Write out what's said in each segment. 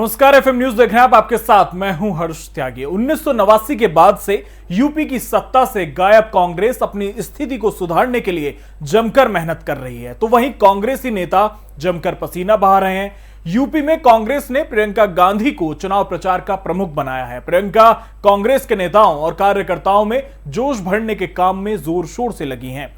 नमस्कार, FM news देख रहे हैं आप। आपके साथ मैं हूं हर्ष त्यागी। 1989 के बाद से यूपी की सत्ता से गायब कांग्रेस अपनी स्थिति को सुधारने के लिए जमकर मेहनत कर रही है, तो वहीं कांग्रेसी नेता जमकर पसीना बहा रहे हैं। यूपी में कांग्रेस ने प्रियंका गांधी को चुनाव प्रचार का प्रमुख बनाया है। प्रियंका कांग्रेस के नेताओं और कार्यकर्ताओं में जोश भरने के काम में जोर शोर से लगी हैं।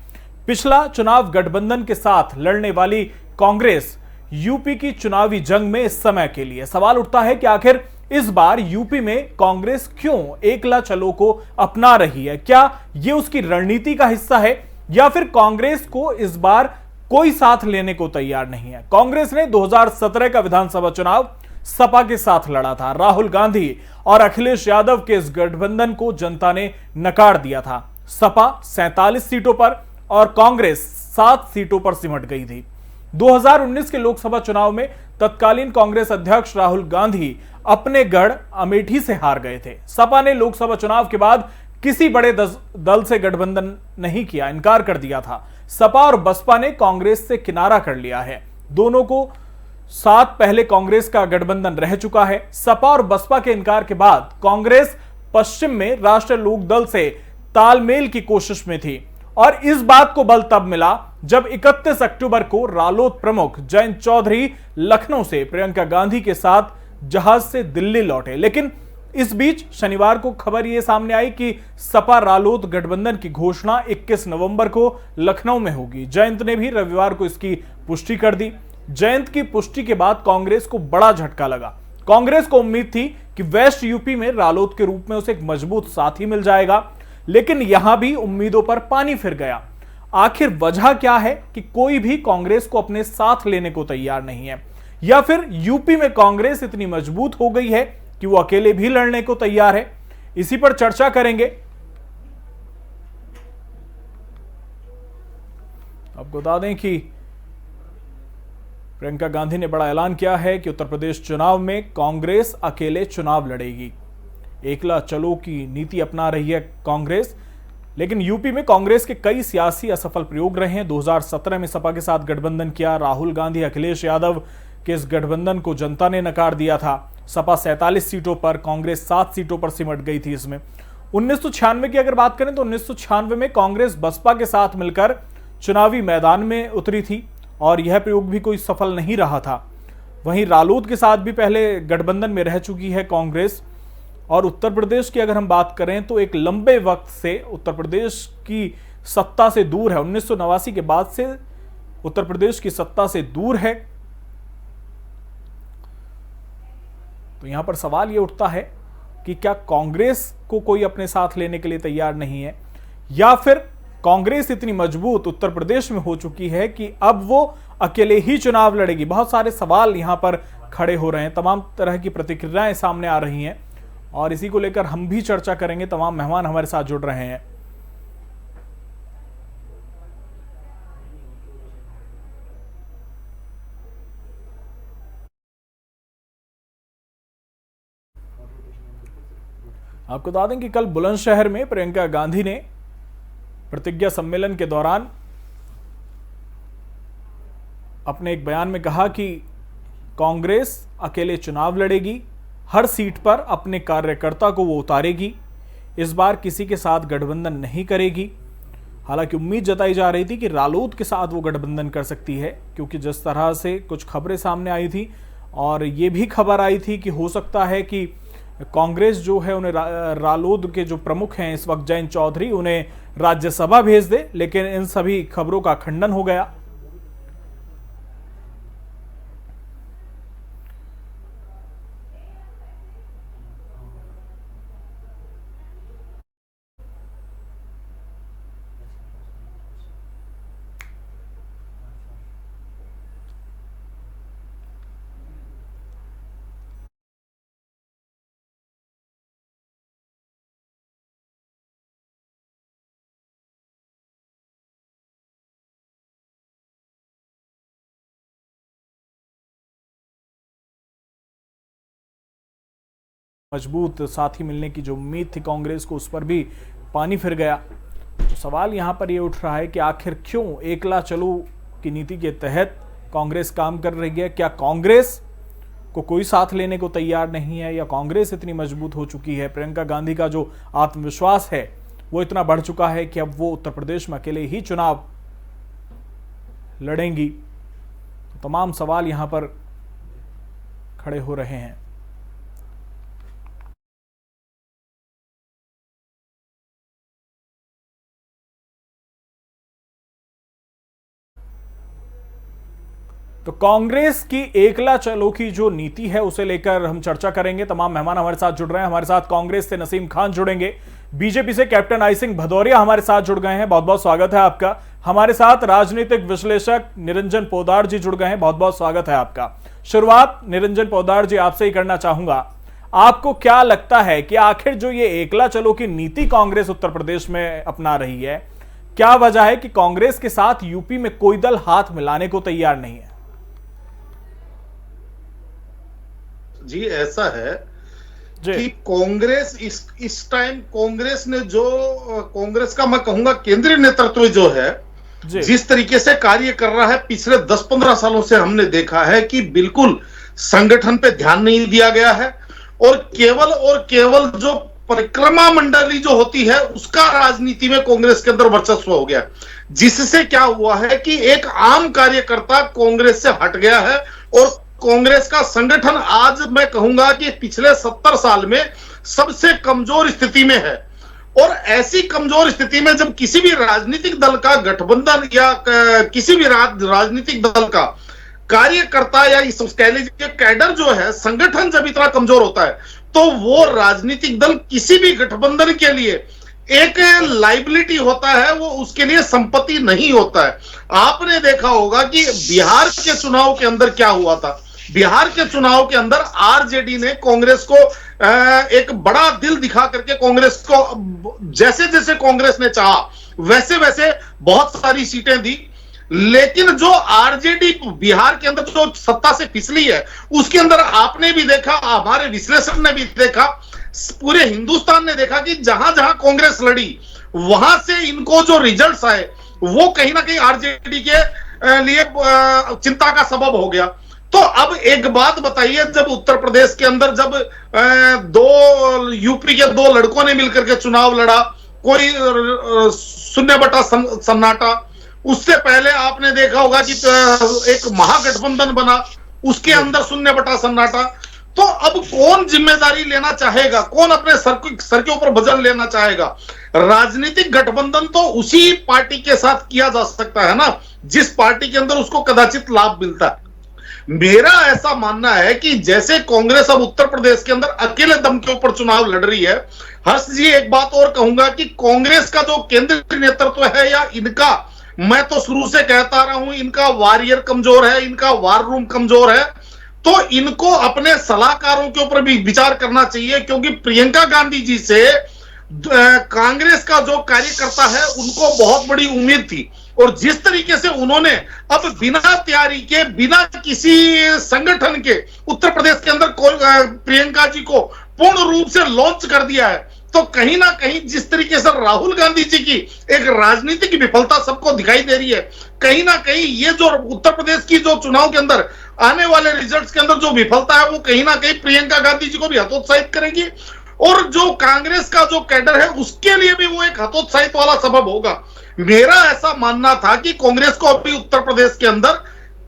पिछला चुनाव गठबंधन के साथ लड़ने वाली कांग्रेस यूपी की चुनावी जंग में इस समय के लिए सवाल उठता है कि आखिर इस बार यूपी में कांग्रेस क्यों एकला चलो को अपना रही है। क्या यह उसकी रणनीति का हिस्सा है या फिर कांग्रेस को इस बार कोई साथ लेने को तैयार नहीं है। कांग्रेस ने 2017 का विधानसभा चुनाव सपा के साथ लड़ा था। राहुल गांधी और अखिलेश यादव के इस गठबंधन को जनता ने नकार दिया था। सपा 47 सीटों पर और कांग्रेस 7 सीटों पर सिमट गई थी। 2019 के लोकसभा चुनाव में तत्कालीन कांग्रेस अध्यक्ष राहुल गांधी अपने गढ़ अमेठी से हार गए थे। सपा ने लोकसभा चुनाव के बाद किसी बड़े दल से गठबंधन नहीं किया, इनकार कर दिया था। सपा और बसपा ने कांग्रेस से किनारा कर लिया है। दोनों को साथ पहले कांग्रेस का गठबंधन रह चुका है। सपा और बसपा के इनकार के बाद कांग्रेस पश्चिम में राष्ट्रीय लोक दल से तालमेल की कोशिश में थी और इस बात को बल तब मिला जब 31 अक्टूबर को रालोद प्रमुख जयंत चौधरी लखनऊ से प्रियंका गांधी के साथ जहाज से दिल्ली लौटे। लेकिन इस बीच शनिवार को खबर यह सामने आई कि सपा रालोद गठबंधन की घोषणा 21 नवंबर को लखनऊ में होगी। जयंत ने भी रविवार को इसकी पुष्टि कर दी। जयंत की पुष्टि के बाद कांग्रेस को बड़ा झटका लगा। कांग्रेस को उम्मीद थी कि वेस्ट यूपी में रालोद के रूप में उसे एक मजबूत साथी मिल जाएगा, लेकिन यहां भी उम्मीदों पर पानी फिर गया। आखिर वजह क्या है कि कोई भी कांग्रेस को अपने साथ लेने को तैयार नहीं है, या फिर यूपी में कांग्रेस इतनी मजबूत हो गई है कि वो अकेले भी लड़ने को तैयार है। इसी पर चर्चा करेंगे। आपको बता दें कि प्रियंका गांधी ने बड़ा ऐलान किया है कि उत्तर प्रदेश चुनाव में कांग्रेस अकेले चुनाव लड़ेगी। एकला चलो की नीति अपना रही है कांग्रेस, लेकिन यूपी में कांग्रेस के कई सियासी असफल प्रयोग रहे हैं। 2017 में सपा के साथ गठबंधन किया। राहुल गांधी अखिलेश यादव के इस गठबंधन को जनता ने नकार दिया था। सपा 47 सीटों पर, कांग्रेस 7 सीटों पर सिमट गई थी। इसमें 1996 की अगर बात करें तो 1996 में कांग्रेस बसपा के साथ मिलकर चुनावी मैदान में उतरी थी और यह प्रयोग भी कोई सफल नहीं रहा था। वहीं रालोद के साथ भी पहले गठबंधन में रह चुकी है कांग्रेस। और उत्तर प्रदेश की अगर हम बात करें तो एक लंबे वक्त से उत्तर प्रदेश की सत्ता से दूर है। 1989 के बाद से उत्तर प्रदेश की सत्ता से दूर है। तो यहां पर सवाल यह उठता है कि क्या कांग्रेस को कोई अपने साथ लेने के लिए तैयार नहीं है, या फिर कांग्रेस इतनी मजबूत उत्तर प्रदेश में हो चुकी है कि अब वो अकेले ही चुनाव लड़ेगी। बहुत सारे सवाल यहां पर खड़े हो रहे हैं, तमाम तरह की प्रतिक्रियाएं सामने आ रही हैं और इसी को लेकर हम भी चर्चा करेंगे। तमाम मेहमान हमारे साथ जुड़ रहे हैं। आपको बता दें कि कल बुलंदशहर में प्रियंका गांधी ने प्रतिज्ञा सम्मेलन के दौरान अपने एक बयान में कहा कि कांग्रेस अकेले चुनाव लड़ेगी, हर सीट पर अपने कार्यकर्ता को वो उतारेगी, इस बार किसी के साथ गठबंधन नहीं करेगी। हालांकि उम्मीद जताई जा रही थी कि रालोद के साथ वो गठबंधन कर सकती है, क्योंकि जिस तरह से कुछ खबरें सामने आई थी और ये भी खबर आई थी कि हो सकता है कि कांग्रेस जो है उन्हें रालोद के जो प्रमुख हैं इस वक्त जयंत चौधरी, उन्हें राज्यसभा भेज दे, लेकिन इन सभी खबरों का खंडन हो गया। मजबूत साथी मिलने की जो उम्मीद थी कांग्रेस को, उस पर भी पानी फिर गया। तो सवाल यहां पर यह उठ रहा है कि आखिर क्यों एकला चलो की नीति के तहत कांग्रेस काम कर रही है। क्या कांग्रेस को कोई साथ लेने को तैयार नहीं है, या कांग्रेस इतनी मजबूत हो चुकी है, प्रियंका गांधी का जो आत्मविश्वास है वो इतना बढ़ चुका है कि अब वो उत्तर प्रदेश में अकेले ही चुनाव लड़ेंगी? तो तमाम सवाल यहां पर खड़े हो रहे हैं। तो कांग्रेस की एकला चलो की जो नीति है उसे लेकर हम चर्चा करेंगे। तमाम मेहमान हमारे साथ जुड़ रहे हैं। हमारे साथ कांग्रेस से नसीम खान जुड़ेंगे, बीजेपी से कैप्टन आई सिंह भदौरिया हमारे साथ जुड़ गए हैं, बहुत बहुत स्वागत है आपका। हमारे साथ राजनीतिक विश्लेषक निरंजन पोद्दार जी जुड़ गए हैं, बहुत बहुत स्वागत है आपका। शुरुआत निरंजन पोद्दार जी आपसे ही करना चाहूंगा, आपको क्या लगता है कि आखिर जो ये एकला चलो की नीति कांग्रेस उत्तर प्रदेश में अपना रही है, क्या वजह है कि कांग्रेस के साथ यूपी में कोई दल हाथ मिलाने को तैयार नहीं है? जी ऐसा है कि कांग्रेस इस टाइम कांग्रेस ने जो कांग्रेस का मैं कहूंगा केंद्रीय नेतृत्व जो है जिस तरीके से कार्य कर रहा है पिछले 10-15 सालों से हमने देखा है कि बिल्कुल संगठन पे ध्यान नहीं दिया गया है और केवल जो परिक्रमा मंडली जो होती है उसका राजनीति में कांग्रेस के अंदर वर्चस्व हो गया, जिससे क्या हुआ है कि एक आम कार्यकर्ता कांग्रेस से हट गया है और कांग्रेस का संगठन आज मैं कहूंगा कि पिछले 70 साल में सबसे कमजोर स्थिति में है। और ऐसी कमजोर स्थिति में जब किसी भी राजनीतिक दल का गठबंधन या किसी भी राजनीतिक दल का कार्यकर्ता या इस कह लीजिए कैडर जो है संगठन जब इतना कमजोर होता है तो वो राजनीतिक दल किसी भी गठबंधन के लिए एक लाइबिलिटी होता है, वो उसके लिए संपत्ति नहीं होता है। आपने देखा होगा कि बिहार के चुनाव के अंदर क्या हुआ था। बिहार के चुनाव के अंदर आरजेडी ने कांग्रेस को एक बड़ा दिल दिखा करके कांग्रेस को जैसे जैसे कांग्रेस ने चाहा वैसे वैसे बहुत सारी सीटें दी, लेकिन जो आरजेडी बिहार के अंदर जो सत्ता से फिसली है उसके अंदर आपने भी देखा, हमारे विश्लेषण ने भी देखा, पूरे हिंदुस्तान ने देखा कि जहां जहां कांग्रेस लड़ी वहां से इनको जो रिजल्ट्स आए वो कहीं ना कहीं आरजेडी के लिए चिंता का सबब हो गया। तो अब एक बात बताइए, जब उत्तर प्रदेश के अंदर जब यूपी के 2 लड़कों ने मिलकर के चुनाव लड़ा, कोई शून्य बटा सन्नाटा, उससे पहले आपने देखा होगा कि एक महागठबंधन बना, उसके अंदर शून्य बटा सन्नाटा। तो अब कौन जिम्मेदारी लेना चाहेगा, कौन अपने सर के ऊपर वजन लेना चाहेगा? राजनीतिक गठबंधन तो उसी पार्टी के साथ किया जा सकता है ना जिस पार्टी के अंदर उसको कदाचित लाभ मिलता है। मेरा ऐसा मानना है कि जैसे कांग्रेस अब उत्तर प्रदेश के अंदर अकेले दम के ऊपर चुनाव लड़ रही है, हर्ष जी एक बात और कहूंगा कि कांग्रेस का जो केंद्रीय नेतृत्व है या इनका, मैं तो शुरू से कहता रहा हूं, इनका वॉरियर कमजोर है, इनका वार रूम कमजोर है, तो इनको अपने सलाहकारों के ऊपर भी विचार करना चाहिए, क्योंकि प्रियंका गांधी जी से कांग्रेस का जो कार्यकर्ता है उनको बहुत बड़ी उम्मीद थी और जिस तरीके से उन्होंने अब बिना तैयारी के, बिना किसी संगठन के उत्तर प्रदेश के अंदर प्रियंका जी को पूर्ण रूप से लॉन्च कर दिया है, तो कहीं ना कहीं जिस तरीके से राहुल गांधी जी की एक राजनीतिक विफलता सबको दिखाई दे रही है, कहीं ना कहीं ये जो उत्तर प्रदेश की जो चुनाव के अंदर आने वाले रिजल्ट्स के अंदर जो विफलता है वो कहीं ना कहीं प्रियंका गांधी जी को भी हतोत्साहित करेगी और जो कांग्रेस का जो कैडर है उसके लिए भी वो एक हतोत्साहित वाला सबब होगा। मेरा ऐसा मानना था कि कांग्रेस को अभी उत्तर प्रदेश के अंदर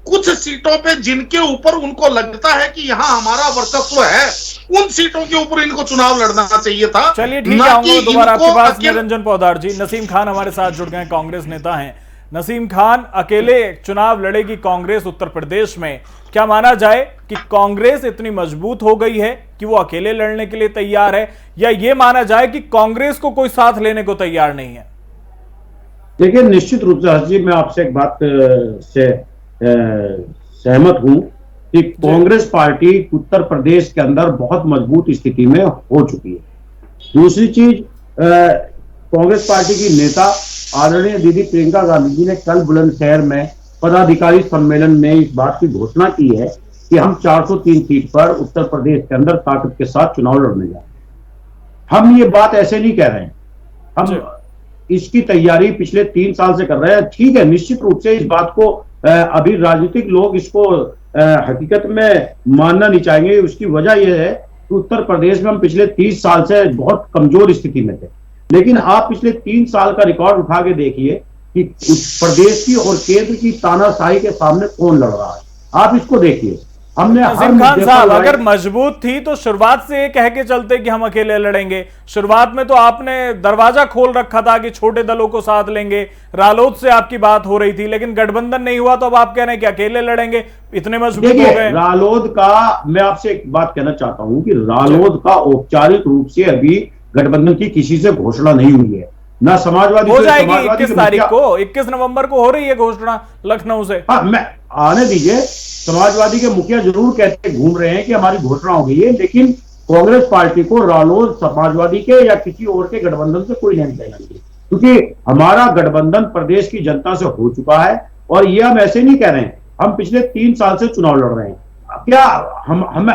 कुछ सीटों पे जिनके ऊपर उनको लगता है कि यहां हमारा वर्चस्व है, उन सीटों के ऊपर इनको चुनाव लड़ना चाहिए था। चलिए ठीक है, आऊंगा दोबारा आपके पास निरंजन पोद्दार जी। नसीम खान हमारे साथ जुड़ गए, कांग्रेस नेता हैं। नसीम खान, अकेले चुनाव लड़ेगी कांग्रेस उत्तर प्रदेश में, क्या माना जाए कि कांग्रेस इतनी मजबूत हो गई है कि वो अकेले लड़ने के लिए तैयार है, या ये माना जाए कि कांग्रेस को कोई साथ लेने को तैयार नहीं है? देखिए, निश्चित रूप से हर्ष जी मैं आपसे एक बात से सहमत हूं कि कांग्रेस पार्टी उत्तर प्रदेश के अंदर बहुत मजबूत स्थिति में हो चुकी है। दूसरी चीज, कांग्रेस पार्टी की नेता आदरणीय दीदी प्रियंका गांधी जी ने कल बुलंदशहर में पदाधिकारी सम्मेलन में इस बात की घोषणा की है कि हम 403 सीट पर उत्तर प्रदेश के अंदर ताकत के साथ चुनाव लड़ने जा रहे हैं। हम ये बात ऐसे नहीं कह रहे हैं, हम इसकी तैयारी पिछले 3 साल से कर रहे हैं। ठीक है, निश्चित रूप से इस बात को अभी राजनीतिक लोग इसको हकीकत में मानना नहीं चाहेंगे। उसकी वजह यह है कि उत्तर प्रदेश में हम पिछले 30 साल से बहुत कमजोर स्थिति में थे, लेकिन आप पिछले 3 साल का रिकॉर्ड उठा के देखिए कि प्रदेश की और केंद्र की तानाशाही के सामने कौन लड़ रहा है। आप इसको देखिए। हमने नसीम खान साहब, अगर मजबूत थी तो शुरुआत से ये कह के चलते कि हम अकेले लड़ेंगे। शुरुआत में तो आपने दरवाजा खोल रखा था कि छोटे दलों को साथ लेंगे, रालोद से आपकी बात हो रही थी, लेकिन गठबंधन नहीं हुआ तो अब आप कह रहे हैं कि अकेले लड़ेंगे। इतने मजबूत हो गए। रालोद का मैं आपसे एक बात कहना चाहता हूं कि रालोद का औपचारिक रूप से अभी गठबंधन की किसी से घोषणा नहीं हुई है, ना समाजवादी हो जाएगी 21 तारीख को, 21 नवंबर को हो रही है घोषणा लखनऊ से। हाँ, मैं आने दीजिए। समाजवादी के मुखिया जरूर कहते घूम रहे हैं कि हमारी घोषणा हो गई है, लेकिन कांग्रेस पार्टी को रालोद, समाजवादी के या किसी और के गठबंधन से कोई लेना देना नहीं, क्योंकि हमारा गठबंधन प्रदेश की जनता से हो चुका है। और ये हम ऐसे नहीं कह रहे हैं, हम पिछले 3 साल से चुनाव लड़ रहे हैं। क्या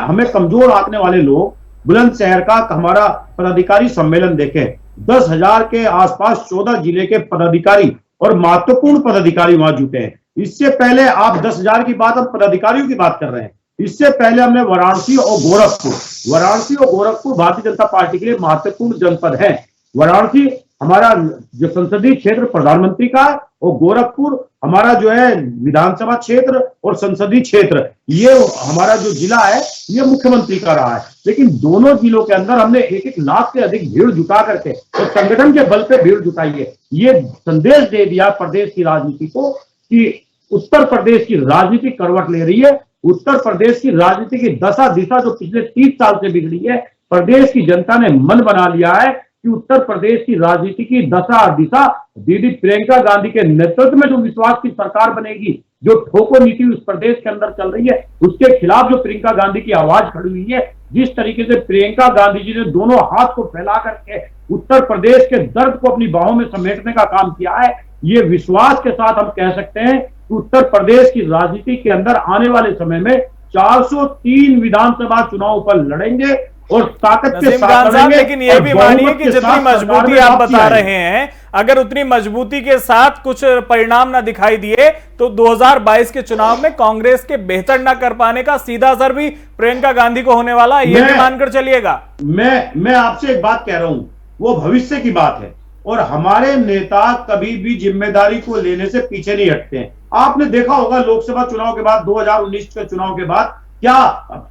हमें कमजोर आंकने वाले लोग बुलंदशहर का हमारा पदाधिकारी सम्मेलन देखें, 10,000 के आसपास 14 जिले के पदाधिकारी और महत्वपूर्ण पदाधिकारी वहां जुटे हैं। इससे पहले आप 10,000 की बात, हम पदाधिकारियों की बात कर रहे हैं। इससे पहले हमने वाराणसी और गोरखपुर भारतीय जनता पार्टी के लिए महत्वपूर्ण जनपद है। वाराणसी हमारा जो संसदीय क्षेत्र प्रधानमंत्री का है और गोरखपुर हमारा जो है विधानसभा क्षेत्र और संसदीय क्षेत्र, ये हमारा जो जिला है ये मुख्यमंत्री का रहा है। लेकिन दोनों जिलों के अंदर हमने 1-1 लाख से अधिक भीड़ जुटा करके और संगठन के बल पे भीड़ जुटाई है। ये संदेश दे दिया प्रदेश की राजनीति को कि उत्तर प्रदेश की राजनीति करवट ले रही है। उत्तर प्रदेश की राजनीति की दशा दिशा जो पिछले 30 साल से बिगड़ी है, प्रदेश की जनता ने मन बना लिया है कि उत्तर प्रदेश की राजनीति की दशा दिशा दीदी प्रियंका गांधी के नेतृत्व में जो विश्वास की सरकार बनेगी, जो ठोको नीति उस प्रदेश के अंदर चल रही है, उसके खिलाफ जो प्रियंका गांधी की आवाज खड़ी हुई है, जिस तरीके से प्रियंका गांधी जी ने दोनों हाथ को फैला करके उत्तर प्रदेश के दर्द को अपनी बाहों में समेटने का काम किया है, ये विश्वास के साथ हम कह सकते हैं कि उत्तर प्रदेश की राजनीति के अंदर आने वाले समय में 403 विधानसभा चुनाव पर लड़ेंगे और ताकत के साथ लड़ेंगे। लेकिन ये भी मानिए कि जितनी मजबूती आप बता रहे हैं, अगर उतनी मजबूती के साथ कुछ परिणाम ना दिखाई दिए तो 2022 के चुनाव में कांग्रेस के बेहतर ना कर पाने का सीधा असर भी प्रियंका गांधी को होने वाला है, ये भी मानकर चलिएगा। मैं आपसे एक बात कह रहा हूं, वो भविष्य की बात है और हमारे नेता कभी भी जिम्मेदारी को लेने से पीछे नहीं हटते हैं। आपने देखा होगा लोकसभा चुनाव के बाद, 2019 के चुनाव के बाद, क्या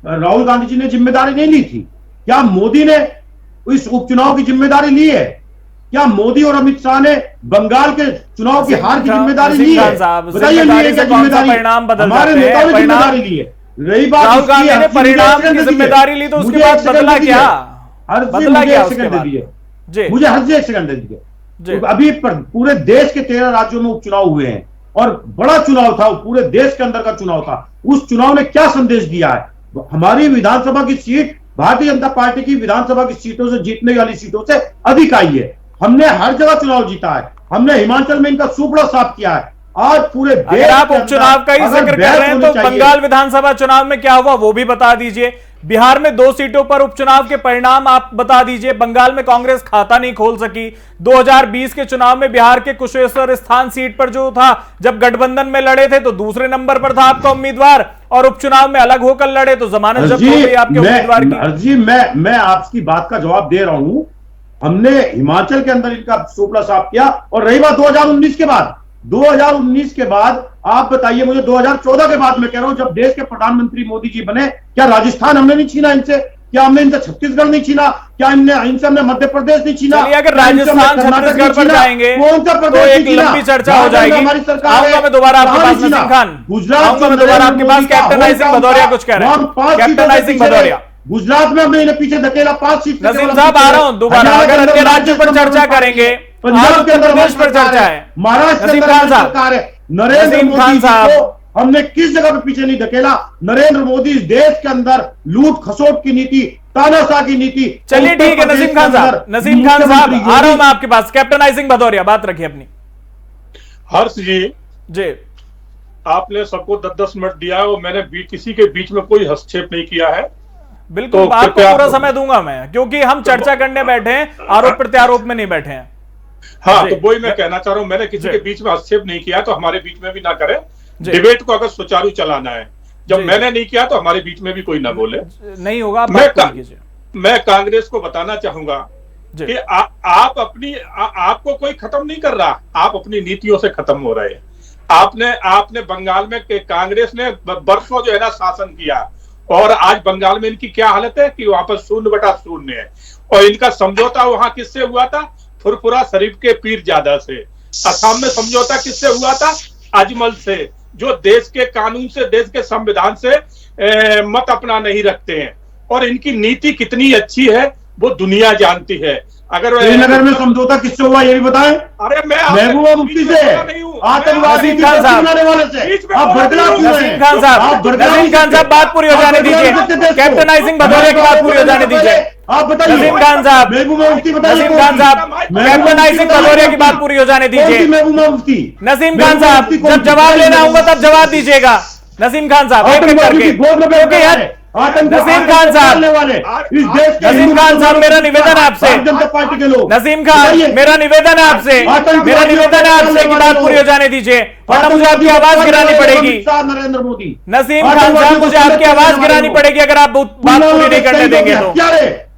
राहुल गांधी जी ने जिम्मेदारी नहीं ली थी? क्या मोदी ने इस उपचुनाव की जिम्मेदारी ली है? क्या मोदी और अमित शाह ने बंगाल के चुनाव की हार की जिम्मेदारी ली है? बताइए, परिणाम हमारे नेताओं ने जिम्मेदारी ली है। रही बात राहुल गांधी ने परिणाम की जिम्मेदारी ली तो उसके बाद बदला क्या? बदला क्या उसके बाद? मुझे हर 1 सेकंड दे दीजिए। अभी पूरे देश के 13 राज्यों में उपचुनाव हुए हैं और बड़ा चुनाव था, पूरे देश के अंदर का चुनाव था। उस चुनाव ने क्या संदेश दिया है? हमारी विधानसभा की सीट भारतीय जनता पार्टी की विधानसभा की सीटों से, जीतने वाली सीटों से अधिक आई है। हमने हर जगह चुनाव जीता है। हमने हिमाचल में इनका सुपड़ा साफ किया है। आज पूरे देश, अगर आप उपचुनाव का ही जिक्र कर रहे हैं तो बंगाल विधानसभा चुनाव में क्या हुआ वो भी बता दीजिए। बिहार में 2 सीटों पर उपचुनाव के परिणाम आप बता दीजिए। बंगाल में कांग्रेस खाता नहीं खोल सकी। 2020 के चुनाव में बिहार के कुशेश्वर स्थान सीट पर जो था, जब गठबंधन में लड़े थे तो दूसरे नंबर पर था आपका उम्मीदवार, और उपचुनाव में अलग होकर लड़े तो जमानत जब्त हो गई आपके उम्मीदवार की। मैं आपकी बात का जवाब दे रहा हूं। हमने हिमाचल के अंदर इनका सुपड़ा साफ किया। और रही बात 2019 के बाद, 2019 के बाद आप बताइए मुझे, 2014 के बाद मैं कह रहा हूं, जब देश के प्रधानमंत्री मोदी जी बने, क्या राजस्थान हमने नहीं छीना इनसे? क्या हमने इनसे छत्तीसगढ़ नहीं छीना? क्या इनसे हमने मध्य प्रदेश नहीं छीना? अगर राजस्थान छत्तीसगढ़ पर जाएंगे तो एक लंबी चर्चा हो जाएगी। आऊंगा मैं दोबारा आपके पास नसीम खान, आऊंगा मैं दोबारा आपके पास। कैप्टन आई सिंह भदौरिया कुछ कह रहे हैं। कैप्टन आई सिंह भदौरिया, गुजरात में हमने इन्हें पीछे धकेला 5 सीट। नसीम साहब आ रहा हूं दोबारा। अगर अन्य राज्यों पर चर्चा करेंगे, पंजाब के अंदर प्रदेश पर चर्चा है, महाराष्ट्र नसीम खान साहब, नरेंद्र मोदी साहब हमने किस जगह पे पीछे नहीं धकेला। नरेंद्र मोदी इस देश के अंदर लूट खसोट की नीति, तानाशाह की नीति। चलिए ठीक है नसीम खान साहब, नसीम खान साहब आ रहा हूं मैं आपके पास। कैप्टन आई सिंह भदौरिया, बात रखिए अपनी। हर्ष जी, आपने सबको 10-10 मिनट दिया और मैंने किसी के बीच में कोई हस्तक्षेप नहीं किया है। बिल्कुल, तो आपको पूरा समय दूंगा मैं, क्योंकि हम चर्चा करने बैठे हैं, आरोप प्रत्यारोप में नहीं बैठे हैं। हाँ, तो वही मैं कहना चाह रहा हूं, मैंने किसी के बीच में हस्तक्षेप नहीं किया, तो हमारे बीच में भी ना करें। डिबेट को अगर सुचारू चलाना है जब मैंने नहीं किया तो हमारे बीच में भी कोई ना बोले, नहीं होगा। मैं कांग्रेस को बताना चाहूंगा कि आपको कोई खत्म नहीं कर रहा, आप अपनी नीतियों से खत्म हो रहे हैं। आपने बंगाल में कांग्रेस ने बरसों जो है ना शासन किया, और आज बंगाल में इनकी क्या हालत है कि वहां पर 0/0 है। और इनका समझौता वहां किससे हुआ था? फुरफुरा शरीफ के पीरजादा से। असम में समझौता किससे हुआ था? अजमल से, जो देश के कानून से, देश के संविधान से मत अपना नहीं रखते हैं। और इनकी नीति कितनी अच्छी है वो दुनिया जानती है। अगर श्रीनगर में समझौता किससे हुआ ये भी बताएं? अरे मैं महबूबा मुफ्ती से, आतंकवादी बनाने वाले से। आप भड़कना क्यों रहे हैं? नसीम खान साहब बात पूरी हो जाने दीजिए। कैप्टन आइसिंग भदौरिया की बात पूरी हो जाने दीजिए। आप बताइए। नसीम खान साहब, महबूबा मुफ्ती बताइए। नसीम खान साहब, कैप्टन आइसिंग भदौरिया की बात पूरी हो जाने दीजिए। महबूबा मुफ्ती, नसीम खान साहब, जब जवाब लेना होगा तब जवाब दीजिएगा। नसीम खान साहब, एक एक करके यार। नसीम खान साहब, नसीम खान साहब, मेरा निवेदन है आपसे। जनता पार्टी के लोग, नसीम खान, मेरा निवेदन है आपसे, मेरा निवेदन है आपसे कि बात पूरी हो जाने दीजिए, वरना मुझे आपकी आवाज गिरानी पड़ेगी। नरेंद्र मोदी, नसीम खान साहब, मुझे आपकी आवाज गिरानी पड़ेगी अगर आप बात पूरी नहीं करने देंगे तो।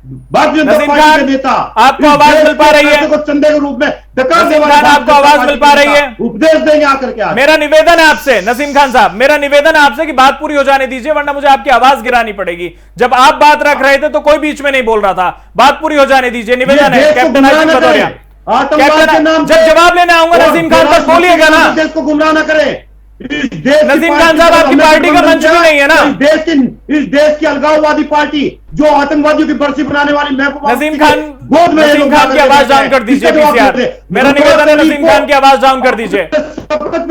नसीम खान, आपको आवाज मिल पा रही है? चंदे के रूप में नसीम खान, आपको आवाज मिल पा रही है? उपदेश देंगे आकर के। मेरा निवेदन है आपसे नसीम खान साहब, मेरा निवेदन है आपसे कि बात पूरी हो जाने दीजिए, वरना मुझे आपकी आवाज गिरानी पड़ेगी। जब आप बात रख रहे थे तो कोई बीच में नहीं बोल रहा था। बात पूरी हो जाने दीजिए, निवेदन है। कैप्टन आइसिंग भदौरिया, जब जवाब लेने आऊंगा नसीम खान तक बोलिएगा ना। देश को गुमराह न करें। नसीम खान साहब, आपकी पार्टी का मंच भी नहीं है ना। इस देश की अलगाववादी पार्टी जो आतंकवादियों की बरसी बनाने वाली नसीम खान की आवाज डाउन कर दीजिए। मेरा निवेदन है, नसीम खान की आवाज डाउन कर दीजिए।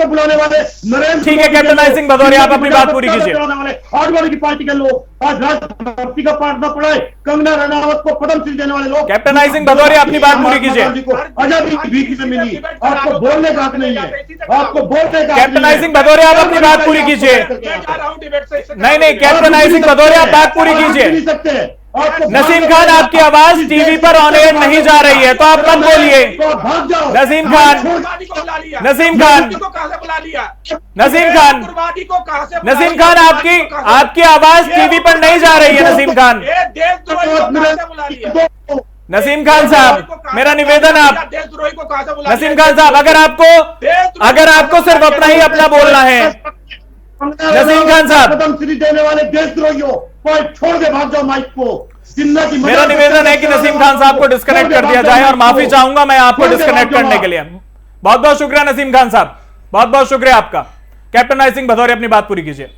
बुलाने वाले नरेंद्र, ठीक है कैप्टन आइसिंग भदौरिया, आप अपनी बात पूरी कीजिए। आडवाणी की पार्टी के लोग आज राष्ट्रभक्ति का पाठ न पढ़ाए, कंगना रनावत को पद्मश्री देने वाले लोग। कैप्टन आइसिंग भदौरिया, अपनी बात पूरी कीजिए। आजादी बीच में मिली, आपको बोलने का हक नहीं है, आपको बोलने का। कैप्टन आइसिंग भदौरिया, आप अपनी बात पूरी कीजिए। नहीं, कैप्टन आइसिंग भदौरिया, आप बात पूरी कीजिए। नसीम खान, आपकी आवाज टीवी पर ऑन एयर नहीं जा रही है तो आप मत बोलिए। नसीम खान, आपकी आवाज टीवी पर नहीं जा रही है। नसीम खान साहब, मेरा निवेदन है आप। नसीम खान साहब, अगर आपको सिर्फ अपना ही अपना बोलना है। नसीम खान साहब, पद्मश्री देने वाले देशद्रोहियों को छोड़ के भाग जाओ माइक को। मेरा निवेदन है कि नसीम खान साहब को डिस्कनेक्ट कर दिया जाए और माफी चाहूंगा मैं आपको डिस्कनेक्ट करने के लिए। बहुत बहुत शुक्रिया नसीम खान साहब, बहुत बहुत शुक्रिया आपका। कैप्टन आइसिंग भदौरिया, अपनी बात पूरी कीजिए।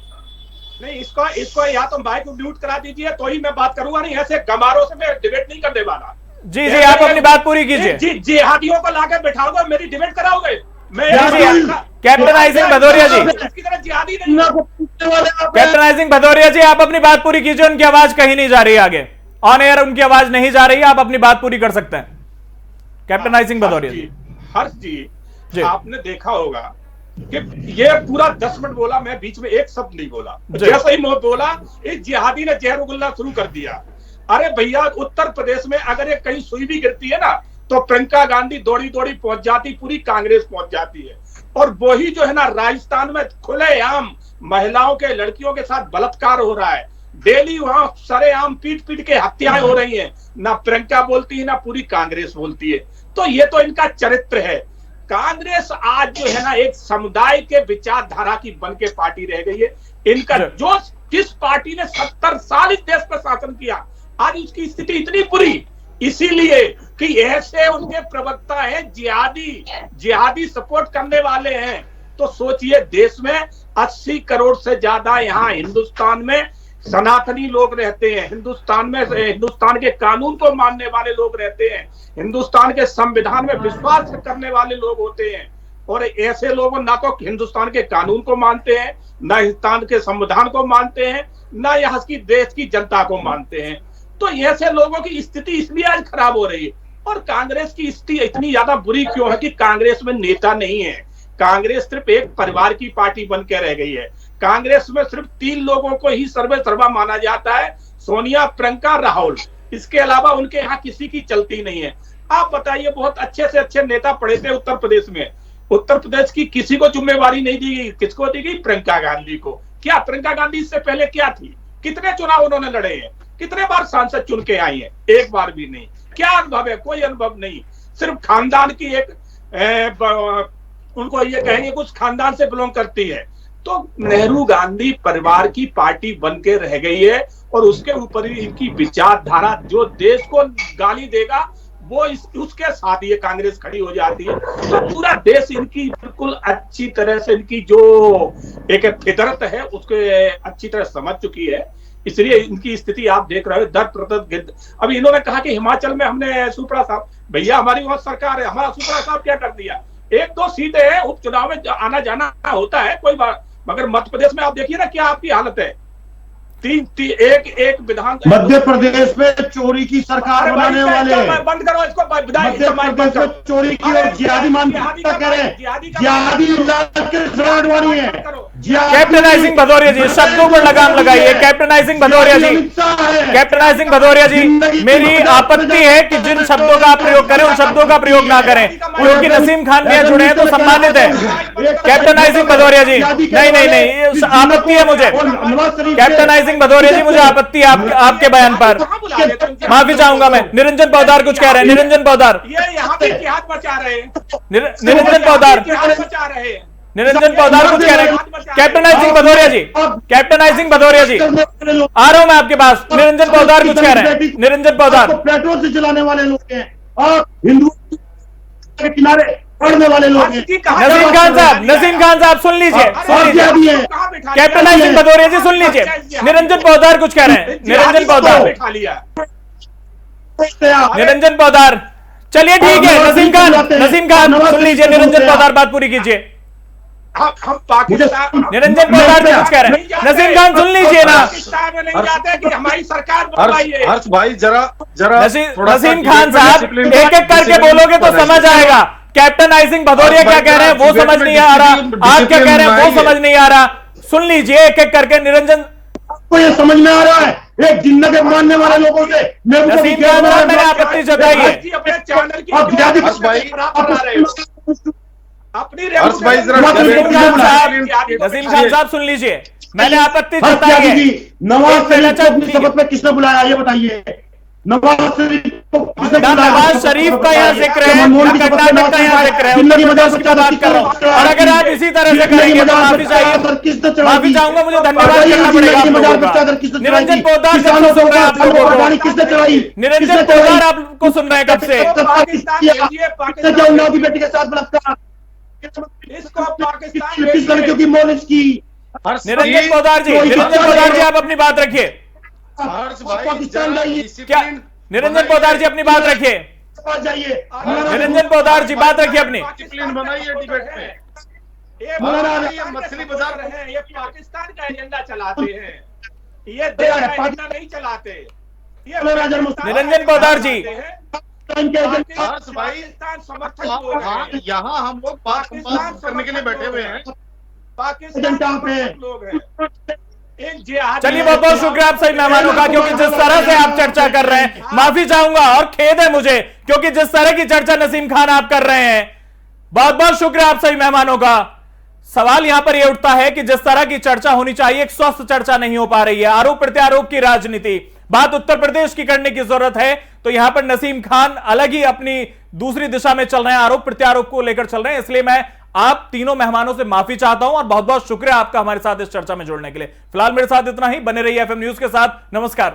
नहीं, इसको या तो माइक को म्यूट करा दीजिए तो ही मैं बात करूंगा, नहीं ऐसे गमारों से मैं डिबेट नहीं करने वाला। जी, आप अपनी बात पूरी कीजिए। जिहादियों को लाकर बैठाओगे, मेरी डिबेट कराओगे? कैप्टन आइसिंग भदौरिया जी, कैप्टन आइसिंग भदौरिया जी, आप अपनी बात पूरी कीजिए। उनकी आवाज कहीं नहीं जा रही है आगे, ऑन एयर उनकी आवाज नहीं जा रही है। आप अपनी बात पूरी कर सकते हैं कैप्टन आइसिंग भदौरिया जी। हर्ष जी, आपने देखा होगा कि ये पूरा 10 मिनट बोला, मैं बीच में एक शब्द नहीं बोला। जैसे ही मैं बोला, इस जिहादी ने जहर उगलना शुरू कर दिया। अरे भैया, उत्तर प्रदेश में अगर ये कहीं सुई भी गिरती है ना तो प्रियंका गांधी दौड़ी पहुंच जाती, पूरी कांग्रेस पहुंच जाती है। और वही जो है ना, राजस्थान में खुलेआम महिलाओं के, लड़कियों के साथ बलात्कार हो रहा है। डेली वहां सरेआम पीट के हत्याएं हो रही हैं। ना प्रियंका बोलती है, ना पूरी कांग्रेस बोलती है। तो ये तो इनका चरित्र है। कांग्रेस आज जो है ना, एक समुदाय के विचारधारा की बन के पार्टी रह गई है। इनका जो जिस पार्टी ने 70 साल इस देश पर शासन किया, आज उसकी स्थिति इतनी बुरी इसीलिए कि ऐसे उनके प्रवक्ता हैं, जिहादी सपोर्ट करने वाले हैं। तो सोचिए, देश में 80 करोड़ से ज्यादा यहाँ हिंदुस्तान में सनातनी लोग रहते हैं। हिंदुस्तान में हिंदुस्तान के कानून को मानने वाले लोग रहते हैं। हिंदुस्तान के संविधान में विश्वास करने वाले लोग होते हैं। और ऐसे लोग ना तो हिंदुस्तान के कानून को मानते हैं, ना हिंदुस्तान के संविधान को मानते हैं, ना यहाँ की देश की जनता को मानते हैं। तो ऐसे लोगों की स्थिति इसलिए आज खराब हो रही है। और कांग्रेस की स्थिति इतनी ज्यादा बुरी क्यों है कि कांग्रेस में नेता नहीं है। कांग्रेस सिर्फ एक परिवार की पार्टी बन के रह गई है। कांग्रेस में सिर्फ 3 लोगों को ही सर्वा माना जाता है, सोनिया, प्रियंका, राहुल। इसके अलावा उनके यहाँ किसी की चलती नहीं है। आप बताइए, बहुत अच्छे से अच्छे नेता पड़े थे उत्तर प्रदेश में। उत्तर प्रदेश की किसी को जिम्मेवारी नहीं दी गई। किसको दी गई? प्रियंका गांधी को। क्या प्रियंका गांधी इससे पहले क्या थी? कितने चुनाव उन्होंने लड़े हैं? कितने बार सांसद चुन के आई है? एक बार भी नहीं। क्या अनुभव है? कोई अनुभव नहीं। सिर्फ खानदान की उनको ये कहेंगे कुछ खानदान से बिलोंग करती है। तो नेहरू गांधी परिवार की पार्टी बन के रह गई है और उसके ऊपर ही इनकी विचारधारा जो देश को गाली देगा वो उसके साथ ये कांग्रेस खड़ी हो जाती है। तो पूरा देश इनकी बिल्कुल अच्छी तरह से इनकी जो एक फितरत है उसके अच्छी तरह समझ चुकी है। इसलिए इनकी स्थिति आप देख रहे हो दर प्रतिदिन। अभी इन्होंने कहा कि हिमाचल में हमने सुपड़ा साहब, भैया हमारी वहां सरकार है, हमारा सुपड़ा साहब क्या कर दिया? 1-2 सीटें हैं, उपचुनाव में आना जाना होता है कोई बात, मगर मध्य प्रदेश में आप देखिए ना क्या आपकी हालत है। एक विधान मध्य प्रदेश में चोरी की सरकार बनाने वाले, बंद करो इसको, मध्य प्रदेश में चोरी की और जिहादी मानसिकता कह रहे हैं, जिहादी वाली है। कैप्टन सिंह भदौरिया जी, शब्दों पर लगाम लगाइए। कैप्टन सिंह भदौरिया जी, कैप्टन सिंह भदौरिया जी, मेरी आपत्ति है कि जिन शब्दों का आप प्रयोग करें उन शब्दों का प्रयोग ना करें, क्योंकि नसीम खान भैया जुड़े हैं तो सम्मानित है। कैप्टन सिंह भदौरिया जी, नहीं, आपत्ति है मुझे। कैप्टन सिंह भदौरिया जी, मुझे आपत्ति है आपके बयान पर, माफी चाहूंगा मैं। निरंजन पौदार कुछ कह रहे हैं। निरंजन पौदार, निरंजन पौदार, निरंजन पौदार कुछ कह रहे हैं। कैप्टन सिंह भदौरिया जी, कैप्टन सिंह भदौरिया जी, आ रहा हूं मैं आपके पास। निरंजन पौदार कुछ कह रहे हैं। निरंजन पौदार, पेट्रोल से चलाने वाले लोग हैं और हिंदू के किनारे पढ़ने वाले लोग हैं। नसीम खान साहब, नसीम खान साहब सुन लीजिए, सुन लीजिए। कैप्टन सिंह भदौरिया जी सुन लीजिए। निरंजन पौदार कुछ कह रहे हैं। निरंजन पौदार, निरंजन पौदार, चलिए ठीक है। नसीम खान सुन लीजिए। निरंजन पौदार बात पूरी कीजिए। हम पाकिस्तान, निरंजन पौदार कुछ कह रहे हैं। नसीम खान सुन लीजिए ना। पाकिस्तान में नहीं जाते कि हमारी सरकार बनवाइए। हर्ष भाई जरा नसीम खान साहब, एक एक करके बोलोगे तो समझ आएगा। कैप्टन सिंह भदौरिया क्या कह रहे हैं वो समझ नहीं आ रहा, आप क्या कह रहे हैं वो समझ नहीं आ रहा। सुन लीजिए एक एक करके। निरंजन, आपको ये समझ में आ रहा है? एक जिन्नत के मानने वाले लोगों से नसीम खान साहब मैंने आपत्ति जताई है। अपने चैनल की अपनी नसीम खान साहब सुन लीजिए, मैंने आपत्ति जताई है। नवाज शरीफ को अपनी शपथ में किसने बुलाया ये बताइए? नवाज शरीफ को किसने बुलाया? नवाज शरीफ का यहाँ जिक्र है, कर्नाटक का यहाँ जिक्र है, उसकी बात कर रहा हूँ। और अगर आप इसी तरह से करेंगे तो माफी चाहिए, माफी चाहूंगा, मुझे धन्यवाद करना पड़ेगा आप लोगों का। निरंजन पौदार कब से सुन रहे हैं आप लोगों को? किसने चलाई? निरंजन पौदार आपको सुन रहे हैं कब से? पाकिस्तान की बेटी के साथ बलात्कार, इसको पाकिस्तान किस लड़कियों की मौलिज की? निरंजन पौदार जी, निरंजन पौदार जी आप अपनी बात रखिए। क्या निरंजन पौदार जी अपनी बात रखिए। निरंजन पौदार जी बात रखिए अपनी। बनाइए डिबेट में। ये मछली बाजार रहे, ये पाकिस्तान का एजेंडा चलाते हैं, ये देश का एजेंडा नहीं चलाते। निरंजन पौदार जी, पाकिस्तान समर्थक लोग हैं। यहाँ हम लोग पाकिस्तान करने के लिए बैठे हुए हैं। पाकिस्तान समर्थक लोग हैं। चलिए बहुत बहुत शुक्रिया आप सभी मेहमानों का, क्योंकि जिस तरह से आप चर्चा कर रहे हैं, माफी चाहूंगा और खेद है मुझे, क्योंकि जिस तरह की चर्चा नसीम खान आप कर रहे हैं, बहुत बहुत शुक्रिया आप सभी मेहमानों का। सवाल यहां पर यह उठता है कि जिस तरह की चर्चा होनी चाहिए एक स्वस्थ चर्चा नहीं हो पा रही है। आरोप प्रत्यारोप की राजनीति, बात उत्तर प्रदेश की करने की जरूरत है, तो यहां पर नसीम खान अलग ही अपनी दूसरी दिशा में चल रहे हैं, आरोप प्रत्यारोप को लेकर चल रहे हैं। इसलिए मैं आप तीनों मेहमानों से माफी चाहता हूं और बहुत बहुत शुक्रिया आपका हमारे साथ इस चर्चा में जुड़ने के लिए। फिलहाल मेरे साथ इतना ही। बने रहिए एफएम न्यूज के साथ। नमस्कार।